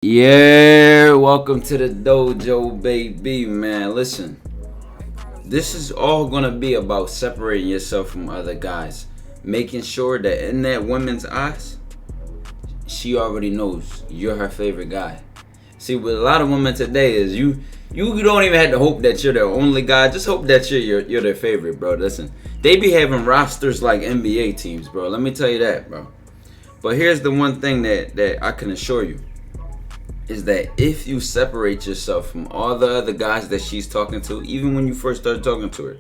Yeah, welcome to the dojo, baby, man. Listen, this is all gonna be about separating yourself from other guys, making sure that in that woman's eyes, she already knows you're her favorite guy. See, with a lot of women today is you don't even have to hope that you're the only guy. Just hope that you're their favorite, bro. Listen, they be having rosters like NBA teams, bro. Let me tell you that, bro. But here's the one thing that I can assure you is that if you separate yourself from all the other guys that she's talking to, even when you first started talking to her,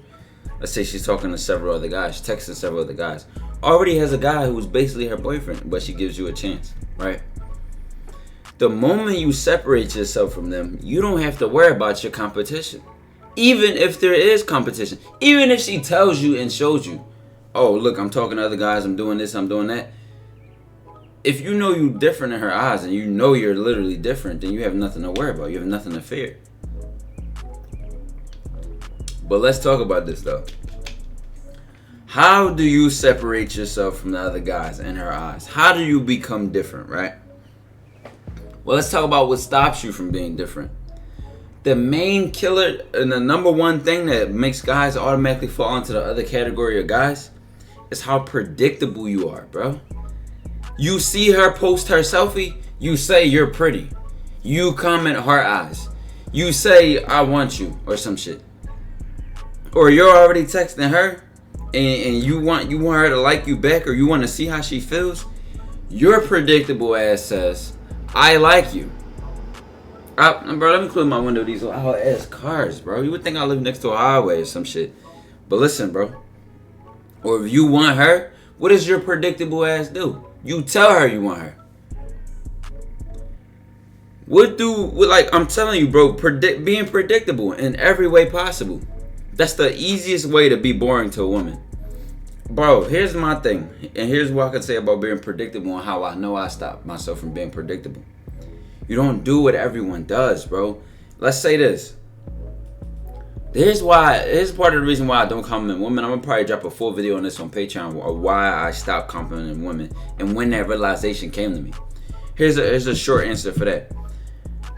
let's say she's talking to several other guys, texting several other guys, already has a guy who's basically her boyfriend, but she gives you a chance, right? The moment you separate yourself from them, you don't have to worry about your competition. Even if there is competition, even if she tells you and shows you, oh, look, I'm talking to other guys, I'm doing this, I'm doing that. If you know you're different in her eyes and you know you're literally different, then you have nothing to worry about. You have nothing to fear. But let's talk about this though. How do you separate yourself from the other guys in her eyes? How do you become different, right? Well, let's talk about what stops you from being different. The main killer and the number one thing that makes guys automatically fall into the other category of guys is how predictable you are, bro. You see her post her selfie, you say you're pretty. You comment heart eyes. You say I want you or some shit. Or you're already texting her and you want her to like you back, or you want to see how she feels. Your predictable ass says, I like you. Bro, let me close my window. These loud ass cars, bro. You would think I live next to a highway or some shit. But listen, bro. Or if you want her, what does your predictable ass do? You tell her you want her. I'm telling you, bro, being predictable in every way possible. That's the easiest way to be boring to a woman. Bro, here's my thing. And here's what I can say about being predictable and how I know I stopped myself from being predictable. You don't do what everyone does, bro. Let's say this. Here's part of the reason why I don't compliment women. I'm gonna probably drop a full video on this on Patreon of why I stopped complimenting women and when that realization came to me. Here's a short answer for that.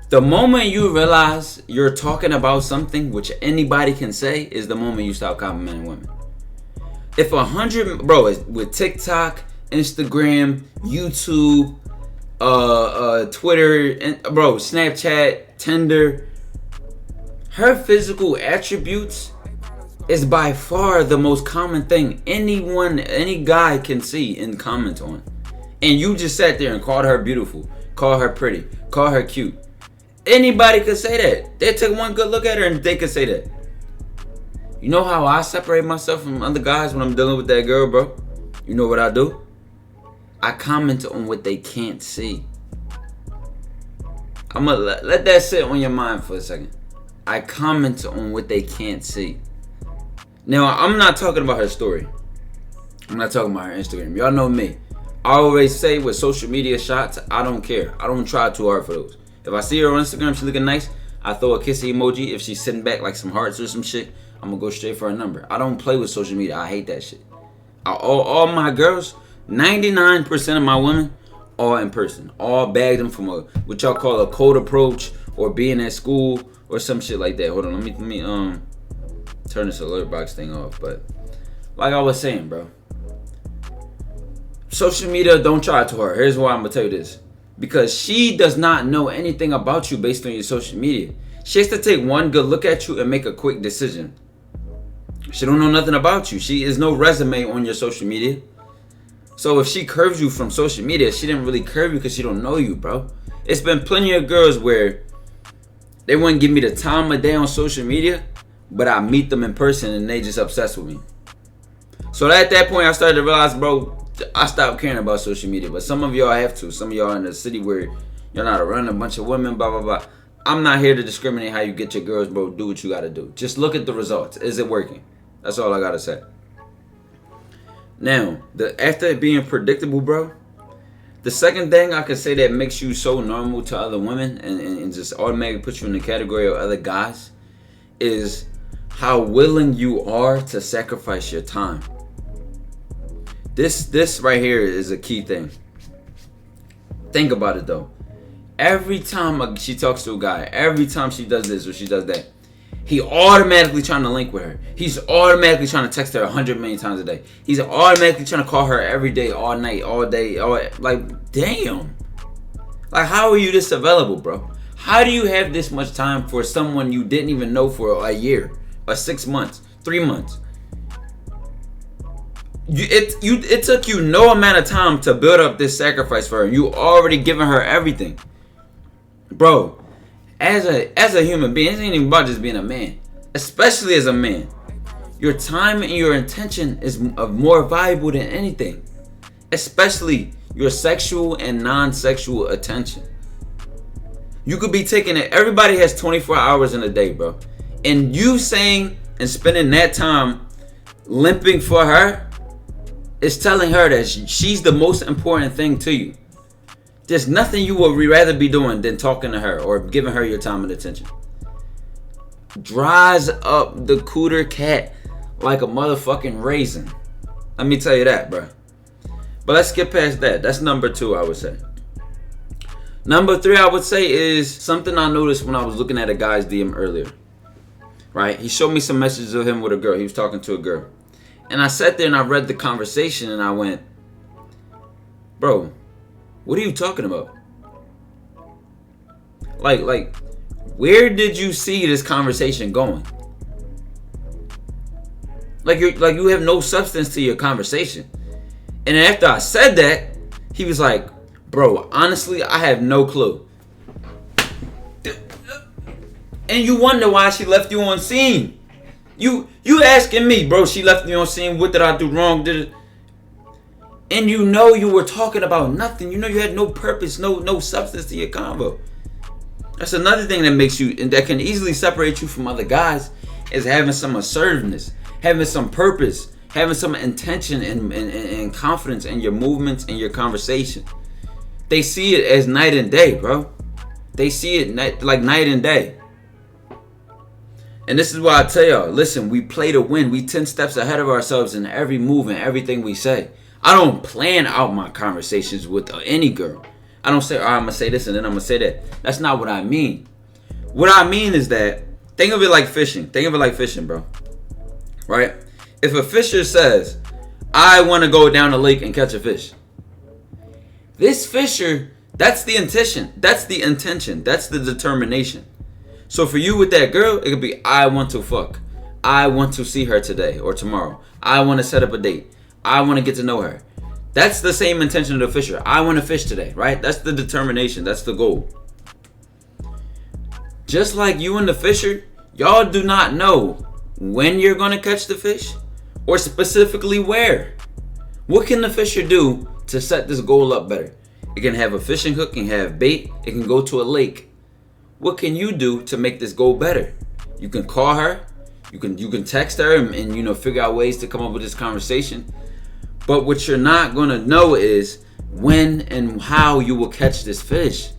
The moment you realize you're talking about something which anybody can say is the moment you stop complimenting women. If 100, bro, with TikTok, Instagram, YouTube, Twitter, and bro, Snapchat, Tinder, her physical attributes is by far the most common thing any guy can see and comment on. And you just sat there and called her beautiful, called her pretty, called her cute. Anybody could say that. They took one good look at her and they could say that. You know how I separate myself from other guys when I'm dealing with that girl, bro? You know what I do? I comment on what they can't see. I'm gonna let that sit on your mind for a second. I comment on what they can't see. Now, I'm not talking about her story. I'm not talking about her Instagram. Y'all know me. I always say with social media shots, I don't care. I don't try too hard for those. If I see her on Instagram, she looking nice, I throw a kissy emoji. If she's sitting back like some hearts or some shit, I'm gonna go straight for her number. I don't play with social media. I hate that shit. All my girls, 99% of my women, all in person. All bagged them from what y'all call a cold approach or being at school or some shit like that. Hold on, let me turn this alert box thing off. But like I was saying, bro, social media, don't try too hard. Here's why I'm gonna tell you this. Because she does not know anything about you based on your social media. She has to take one good look at you and make a quick decision. She don't know nothing about you. She is no resume on your social media. So if she curves you from social media, she didn't really curve you because she don't know you, bro. It's been plenty of girls where they wouldn't give me the time of day on social media, but I meet them in person and they just obsessed with me. So at that point, I started to realize, bro, I stopped caring about social media. But some of y'all have to. Some of y'all in the city where you're not around a bunch of women, blah, blah, blah. I'm not here to discriminate how you get your girls, bro. Do what you got to do. Just look at the results. Is it working? That's all I got to say. Now, after it being predictable, bro, the second thing I could say that makes you so normal to other women and just automatically puts you in the category of other guys is how willing you are to sacrifice your time. This right here is a key thing. Think about it though. Every time she talks to a guy, every time she does this or she does that, he automatically trying to link with her. He's automatically trying to text her 100 million times a day. He's automatically trying to call her every day, all night, all day. Like, damn. Like, how are you this available, bro? How do you have this much time for someone you didn't even know for a year, or 6 months, 3 months? It took you no amount of time to build up this sacrifice for her. You already given her everything, bro. As a human being, it ain't even about just being a man. Especially as a man, your time and your intention is more valuable than anything. Especially your sexual and non-sexual attention. You could be taking it. Everybody has 24 hours in a day, bro. And you saying and spending that time limping for her is telling her that she's the most important thing to you. There's nothing you would rather be doing than talking to her or giving her your time and attention. Dries up the cooter cat like a motherfucking raisin. Let me tell you that, bro. But let's get past that. That's number 2, I would say. Number 3, I would say, is something I noticed when I was looking at a guy's DM earlier. Right? He showed me some messages of him with a girl. He was talking to a girl. And I sat there and I read the conversation and I went, bro, what are you talking about? Like, where did you see this conversation going? Like you have no substance to your conversation. And after I said that, he was like, bro, honestly, I have no clue. And you wonder why she left you on scene. You asking me, bro, she left me on scene. What did I do wrong? And you know you were talking about nothing. You know you had no purpose, no substance to your convo. That's another thing that makes you, and that can easily separate you from other guys, is having some assertiveness, having some purpose, having some intention and confidence in your movements and your conversation. They see it as night and day, bro. They see it like night and day. And this is why I tell y'all, listen, we play to win. We 10 steps ahead of ourselves in every move and everything we say. I don't plan out my conversations with any girl. I don't say, all right, I'm going to say this and then I'm going to say that. That's not what I mean. What I mean is that, think of it like fishing. Think of it like fishing, bro. Right? If a fisher says, I want to go down the lake and catch a fish. This fisher, that's the intention. That's the intention. That's the determination. So for you with that girl, it could be, I want to fuck. I want to see her today or tomorrow. I want to set up a date. I want to get to know her. That's the same intention of the fisher. I want to fish today, right? That's the determination. That's the goal. Just like you and the fisher, y'all do not know when you're going to catch the fish or specifically where. What can the fisher do to set this goal up better? It can have a fishing hook, it can have bait, it can go to a lake. What can you do to make this go better? You can call her, you can text her and figure out ways to come up with this conversation. But what you're not gonna know is when and how you will catch this fish.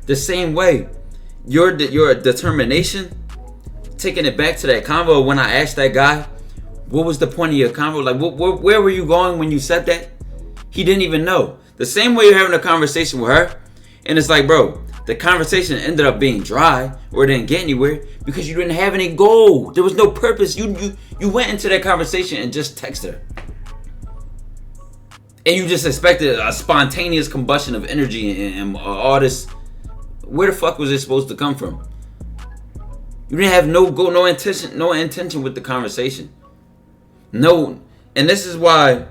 The same way, your determination, taking it back to that convo when I asked that guy, what was the point of your convo? Like, where were you going when you said that? He didn't even know. The same way you're having a conversation with her, and it's like, bro, the conversation ended up being dry or it didn't get anywhere because you didn't have any goal. There was no purpose. You went into that conversation and just texted her. And you just expected a spontaneous combustion of energy and all this. Where the fuck was it supposed to come from? You didn't have no goal, no intention with the conversation. No, and this is why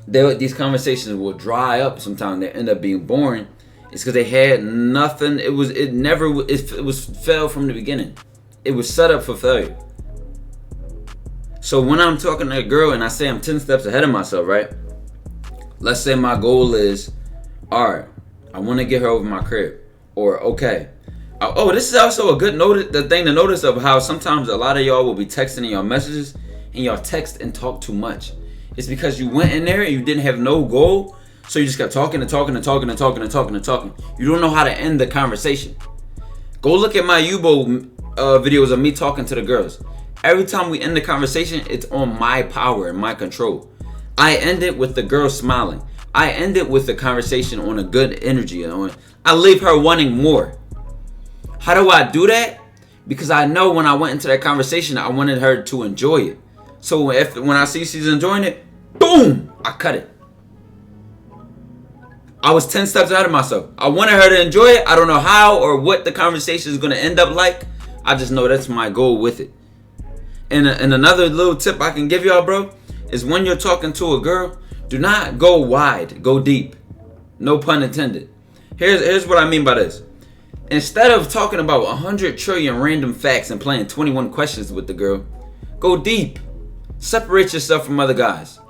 these conversations will dry up sometimes. They end up being boring. It's because they had nothing. It was failed from the beginning. It was set up for failure. So when I'm talking to a girl and I say I'm 10 steps ahead of myself, right? Let's say my goal is, all right, I want to get her over my crib. Or, okay. Oh, this is also a good thing to notice of how sometimes a lot of y'all will be texting in your messages and y'all text and talk too much. It's because you went in there and you didn't have no goal. So you just kept talking and talking and talking and talking and talking and talking. You don't know how to end the conversation. Go look at my Yubo videos of me talking to the girls. Every time we end the conversation, it's on my power and my control. I end it with the girl smiling. I end it with the conversation on a good energy. I leave her wanting more. How do I do that? Because I know when I went into that conversation, I wanted her to enjoy it. So when I see she's enjoying it, boom, I cut it. I was 10 steps ahead of myself. I wanted her to enjoy it. I don't know how or what the conversation is going to end up like. I just know that's my goal with it. And another little tip I can give y'all, bro, is when you're talking to a girl, do not go wide, go deep. No pun intended. Here's what I mean by this. Instead of talking about 100 trillion random facts and playing 21 questions with the girl, go deep. Separate yourself from other guys.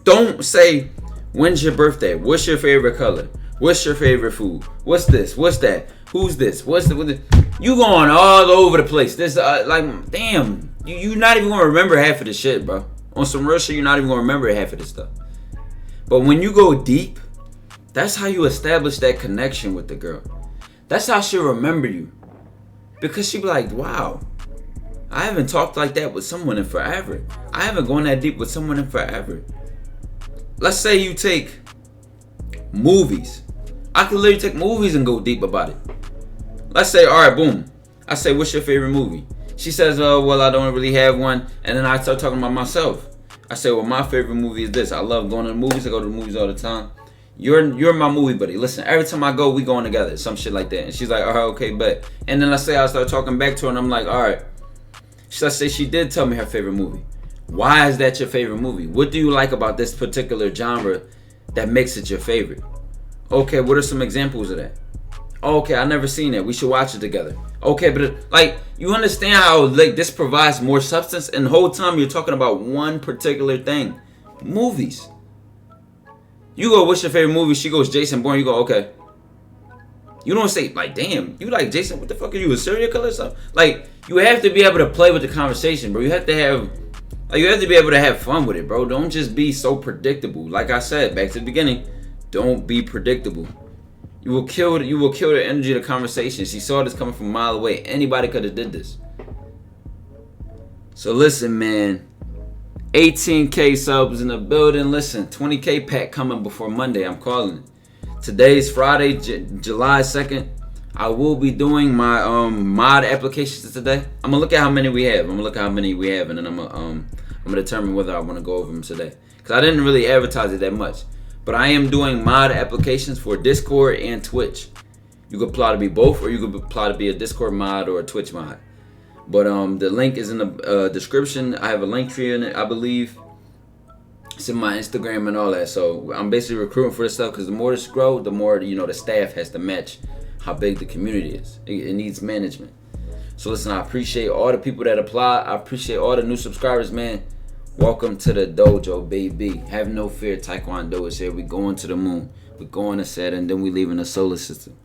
Don't say, when's your birthday? What's your favorite color? What's your favorite food? What's this? What's that? Who's this? What's the? You going all over the place. This like, damn, you not even gonna remember half of the shit, bro. On some real shit, you're not even gonna remember half of this stuff. But when you go deep, that's how you establish that connection with the girl. That's how she'll remember you. Because she'll be like, wow, I haven't talked like that with someone in forever. I haven't gone that deep with someone in forever. Let's say you take movies. I could literally take movies and go deep about it. Let's say, all right, boom. I say, what's your favorite movie? She says, well, I don't really have one. And then I start talking about myself. I say, well, my favorite movie is this. I love going to the movies. I go to the movies all the time. You're my movie buddy. Listen, every time I go, we going together. Some shit like that. And she's like, all right, okay, bet. And then I start talking back to her, and I'm like, all right. Let's say she did tell me her favorite movie. Why is that your favorite movie? What do you like about this particular genre that makes it your favorite? Okay, what are some examples of that? Okay, I never seen it. We should watch it together. Okay, but you understand how this provides more substance, and the whole time you're talking about one particular thing. Movies. You go, what's your favorite movie? She goes, Jason Bourne. You go, okay. You don't say, like, damn, you like Jason? What the fuck are you, a serial killer or something? Like, you have to be able to play with the conversation, bro. You have to be able to have fun with it, bro. Don't just be so predictable. Like I said, back to the beginning, don't be predictable. You will kill the energy of the conversation. She saw this coming from a mile away. Anybody could have did this. So listen, man. 18K subs in the building. Listen, 20K pack coming before Monday. I'm calling it. Today's Friday, July 2nd. I will be doing my mod applications today. I'm gonna look at how many we have. And then I'm gonna determine whether I want to go over them today. Cause I didn't really advertise it that much. But I am doing mod applications for Discord and Twitch. You could apply to be both, or you could apply to be a Discord mod or a Twitch mod. But the link is in the description. I have a link tree in it, I believe. It's in my Instagram and all that. So I'm basically recruiting for this stuff because the more this grows, the more the staff has to match how big the community is. It needs management. So listen, I appreciate all the people that apply. I appreciate all the new subscribers, man. Welcome to the dojo, baby. Have no fear, TyKwonDoe is here. We going to the moon. We're going to Saturn, and then we leaving the solar system.